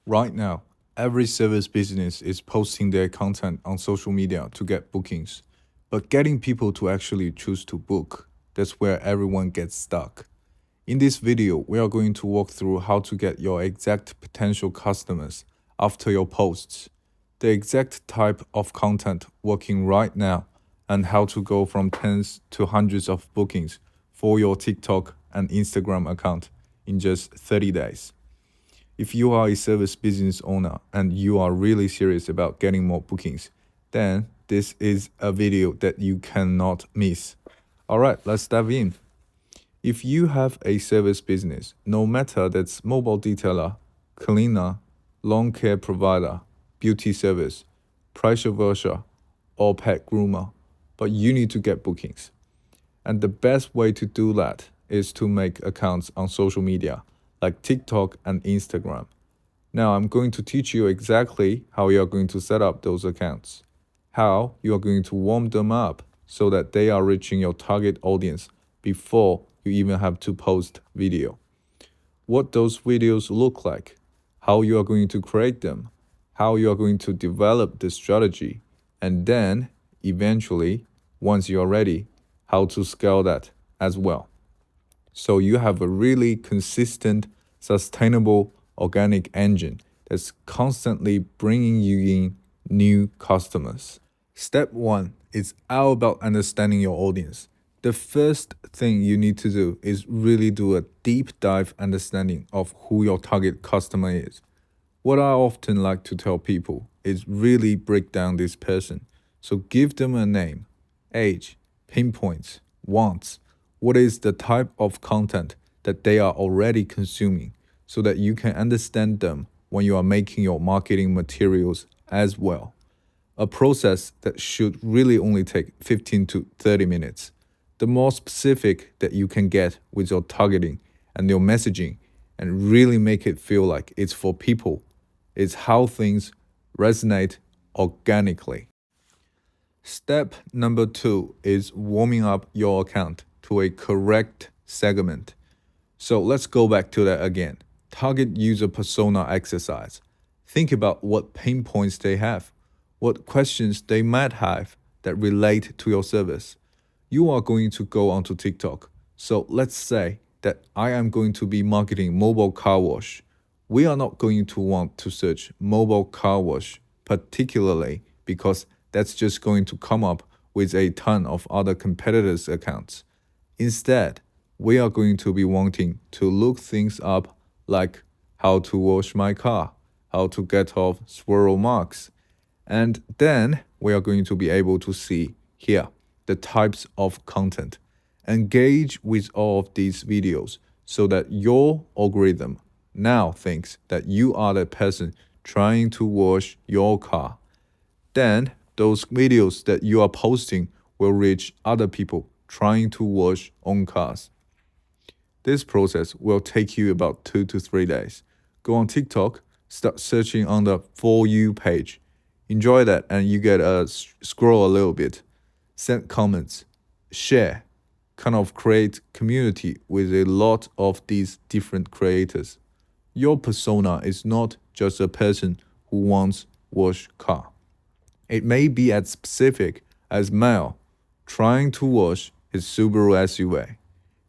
Right now, every service business is posting their content on social media to get bookings. But getting people to actually choose to book, that's where everyone gets stuck. In this video, we are going to walk through how to get your exact potential customers after your posts, the exact type of content working right now, and how to go from tens to hundreds of bookings for your TikTok and Instagram account in just 30 days. If you are a service business owner and you are really serious about getting more bookings, then this is a video that you cannot miss. All right, let's dive in. If you have a service business, no matter that's mobile detailer, cleaner, lawn care provider, beauty service, pressure washer, or pet groomer, but you need to get bookings. And the best way to do that is to make accounts on social media like TikTok and Instagram. Now I'm going to teach you exactly how you are going to set up those accounts, how you are going to warm them up so that they are reaching your target audience before you even have to post video, what those videos look like, how you are going to create them, how you are going to develop the strategy, and then eventually, once you are ready, how to scale that as well. So you have a really consistent, sustainable organic engine that's constantly bringing you in new customers. Step one is all about understanding your audience. The first thing you need to do is really do a deep dive understanding of who your target customer is. What I often like to tell people is really break down this person. So give them a name, age, pinpoints, wants. What is the type of content that they are already consuming so that you can understand them when you are making your marketing materials as well. A process that should really only take 15 to 30 minutes. The more specific that you can get with your targeting and your messaging and really make it feel like it's for people is how things resonate organically. Step number two is warming up your account to a correct segment. So let's go back to that again. Target user persona exercise. Think about what pain points they have, what questions they might have that relate to your service. You are going to go onto TikTok. So let's say that I am going to be marketing mobile car wash. We are not going to want to search mobile car wash particularly because that's just going to come up with a ton of other competitors' accounts. Instead, we are going to be wanting to look things up like how to wash my car, how to get off swirl marks. And then we are going to be able to see here the types of content. Engage with all of these videos so that your algorithm now thinks that you are the person trying to wash your car. Then those videos that you are posting will reach other people trying to wash own cars. This process will take you about 2 to 3 days. Go on TikTok, start searching on the For You page. Enjoy that and you get a scroll a little bit. Send comments, share, kind of create community with a lot of these different creators. Your persona is not just a person who wants wash car. It may be as specific as Mel trying to wash his Subaru SUV.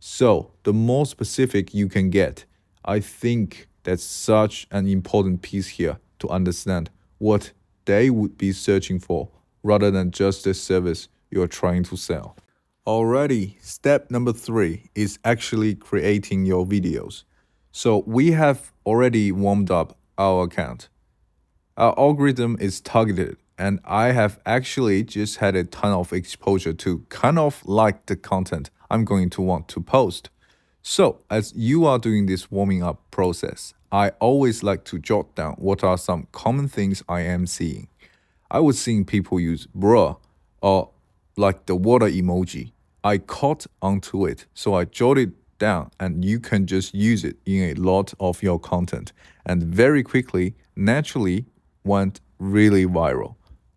So, the more specific you can get, I think that's such an important piece here to understand what they would be searching for rather than just the service you're trying to sell. Alrighty, step number 3 is actually creating your videos. So, we have already warmed up our account. Our algorithm is targeted, and I have actually just had a ton of exposure to kind of like the content I'm going to want to post. So, as you are doing this warming up process, I always like to jot down what are some common things I am seeing. I was seeing people use bruh or like the water emoji. I caught onto it, so I jotted down, and you can just use it in a lot of your content and very quickly, naturally went really viral.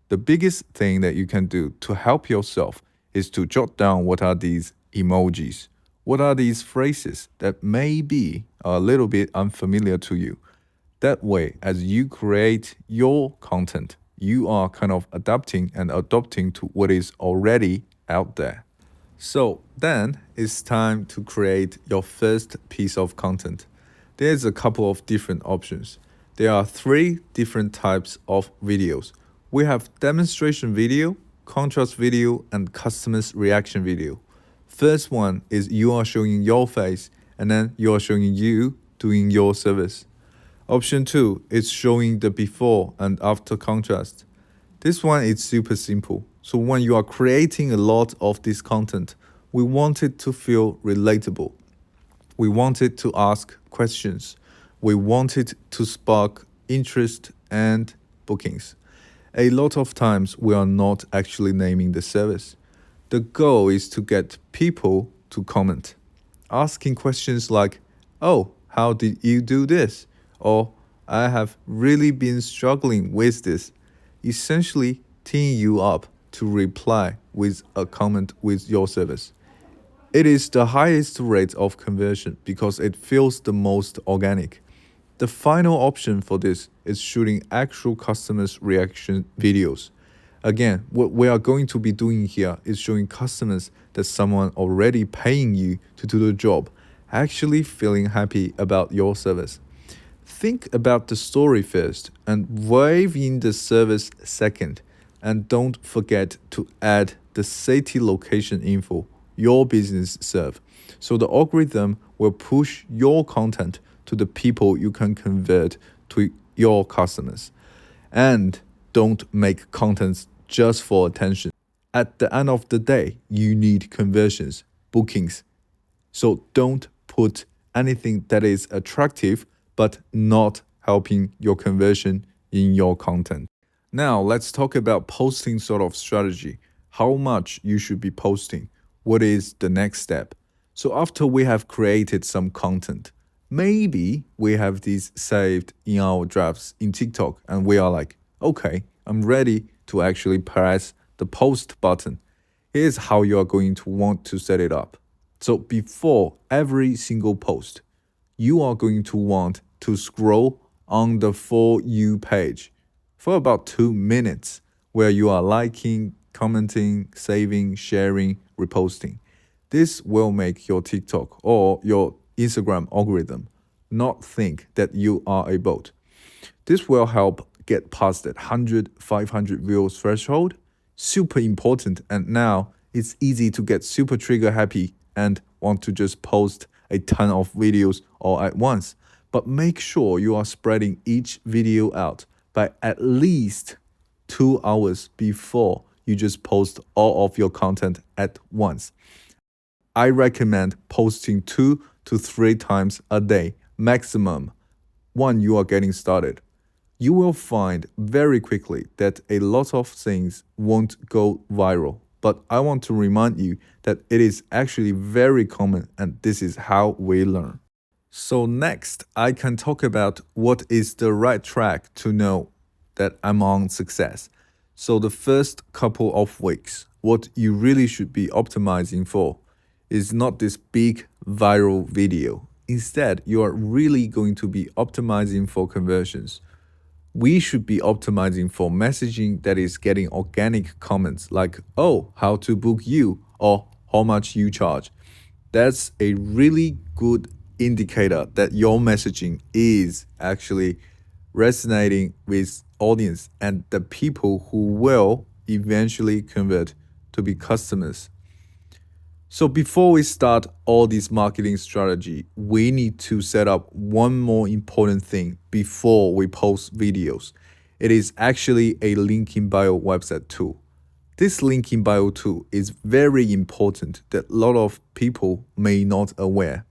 The biggest thing that you can do to help yourself is to jot down what are these emojis, what are these phrases that may be a little bit unfamiliar to you. That way, as you create your content, you are kind of adapting and adopting to what is already out there. So then it's time to create your first piece of content. There's a couple of different options. There are three different types of videos. We have demonstration video, contrast video, and customers reaction video. First one is you are showing your face and then you are showing you doing your service. Option 2 is showing the before and after contrast. This one is super simple. So when you are creating a lot of this content, we want it to feel relatable. We want it to ask questions. We want it to spark interest and bookings. A lot of times we are not actually naming the service. The goal is to get people to comment, asking questions like, "Oh, how did you do this?" Or "I have really been struggling with this." Essentially, teeing you up to reply with a comment with your service. It is the highest rate of conversion because it feels the most organic. The final option for this is shooting actual customers' reaction videos. Again, what we are going to be doing here is showing customers that someone already paying you to do the job actually feeling happy about your service. Think about the story first and wave in the service second. And don't forget to add the city location info your business serve. So the algorithm will push your content to the people you can convert to your customers. And don't make content just for attention. At the end of the day, you need conversions, bookings. So don't put anything that is attractive but not helping your conversion in your content. Now, let's talk about posting sort of strategy. How much you should be posting. What is the next step? So after we have created some content, maybe we have these saved in our drafts in TikTok and we are like, okay, I'm ready to actually press the post button. Here's how you are going to want to set it up. So before every single post, you are going to want to scroll on the For You page for about 2 minutes where you are liking, commenting, saving, sharing, reposting. This will make your TikTok or your Instagram algorithm not think that you are a bot. This will help get past that 100, 500 views threshold. Super important, and now it's easy to get super trigger happy and want to just post a ton of videos all at once. But make sure you are spreading each video out by at least 2 hours before you just post all of your content at once. I recommend posting 2 to 3 times a day maximum when you are getting started. You will find very quickly that a lot of things won't go viral. But I want to remind you that it is actually very common and this is how we learn. So next, I can talk about what is the right track to know that I'm on success. So the first couple of weeks, what you really should be optimizing for is not this big viral video. Instead, you are really going to be optimizing for conversions. We should be optimizing for messaging that is getting organic comments like, "Oh, how to book you," or "how much you charge." That's a really good indicator that your messaging is actually resonating with audience and the people who will eventually convert to be customers. So before we start all this marketing strategy, we need to set up one more important thing before we post videos. It is actually a link in bio website tool. This link in bio tool is very important that a lot of people may not aware.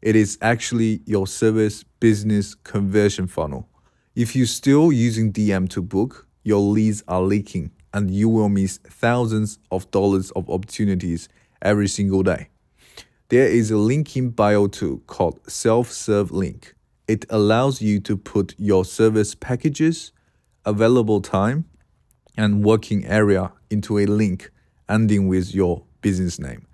It is actually your service business conversion funnel. If you're still using DM to book, your leads are leaking and you will miss thousands of dollars of opportunities every single day. There is a link in bio tool called self-serve link. It allows you to put your service packages, available time, and working area into a link ending with your business name.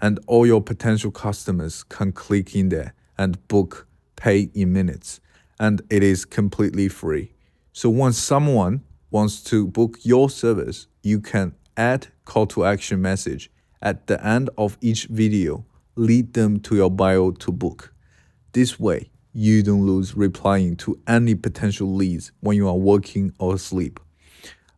And all your potential customers can click in there and book, pay in minutes. and it is completely free. So once someone wants to book your service, you can add call to action message at the end of each video, lead them to your bio to book. This way, you don't lose replying to any potential leads when you are working or asleep.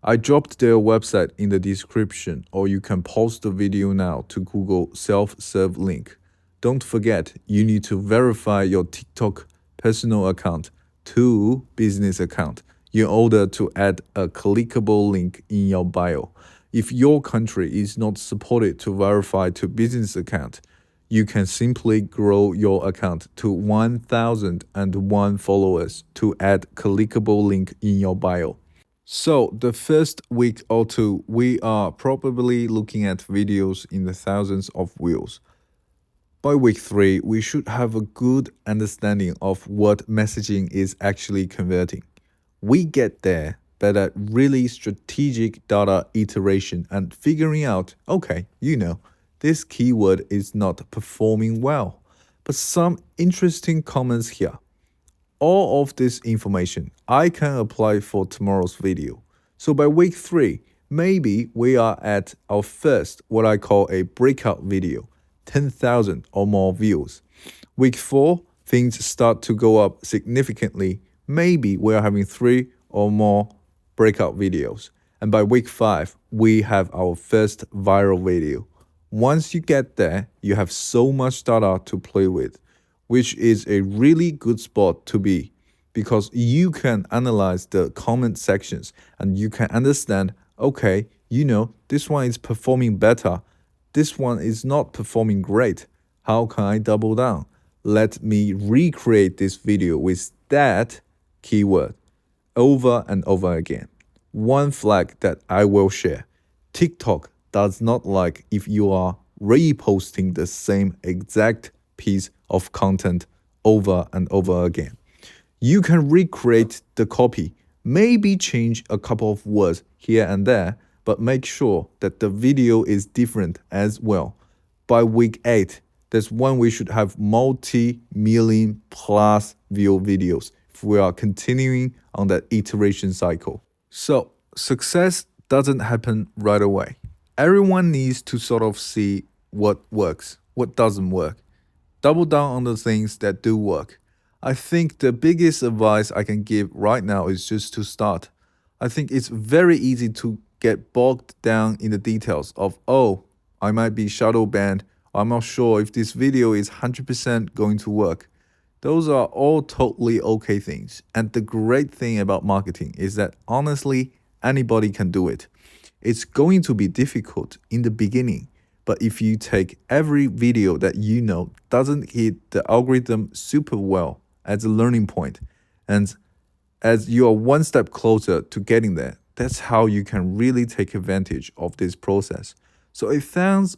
I dropped their website in the description, or you can pause the video now to Google self-serve link. Don't forget, you need to verify your TikTok personal account to business account in order to add a clickable link in your bio. If your country is not supported to verify to business account, you can simply grow your account to 1,001 followers to add clickable link in your bio. So the first week or two, we are probably looking at videos in the thousands of views. By week 3, we should have a good understanding of what messaging is actually converting. We get there but at really strategic data iteration and figuring out, okay, this keyword is not performing well. But some interesting comments here. All of this information I can apply for tomorrow's video. So by week 3, maybe we are at our first, what I call a breakout video, 10,000 or more views. Week 4, things start to go up significantly. Maybe we are having 3 or more breakout videos. And by week 5, we have our first viral video. Once you get there, you have so much data to play with, which is a really good spot to be, because you can analyze the comment sections and you can understand, okay, this one is performing better. This one is not performing great. How can I double down? Let me recreate this video with that keyword over and over again. One flag that I will share. TikTok does not like if you are reposting the same exact piece of content over and over again. You can recreate the copy, maybe change a couple of words here and there, but make sure that the video is different as well. By week 8, that's when we should have multi-million plus view videos if we are continuing on that iteration cycle. So success doesn't happen right away. Everyone needs to sort of see what works, what doesn't work. Double down on the things that do work. I think the biggest advice I can give right now is just to start. I think it's very easy to get bogged down in the details of, I might be shadow banned. I'm not sure if this video is 100% going to work. Those are all totally okay things. And the great thing about marketing is that honestly, anybody can do it. It's going to be difficult in the beginning, but if you take every video that doesn't hit the algorithm super well as a learning point, and as you are one step closer to getting there, that's how you can really take advantage of this process. So it sounds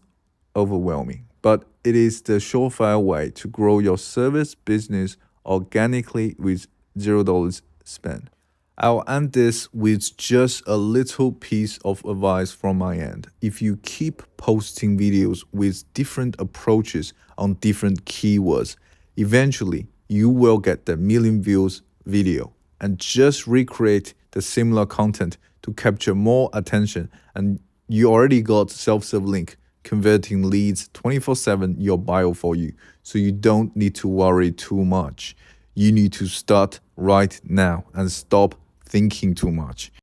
overwhelming, but it is the surefire way to grow your service business organically with $0 spent. I'll end this with just a little piece of advice from my end. If you keep posting videos with different approaches on different keywords, eventually you will get the million views video, and just recreate the similar content to capture more attention, and you already got self-serve link converting leads 24/7 your bio for you, so you don't need to worry too much. You need to start right now and stop thinking too much.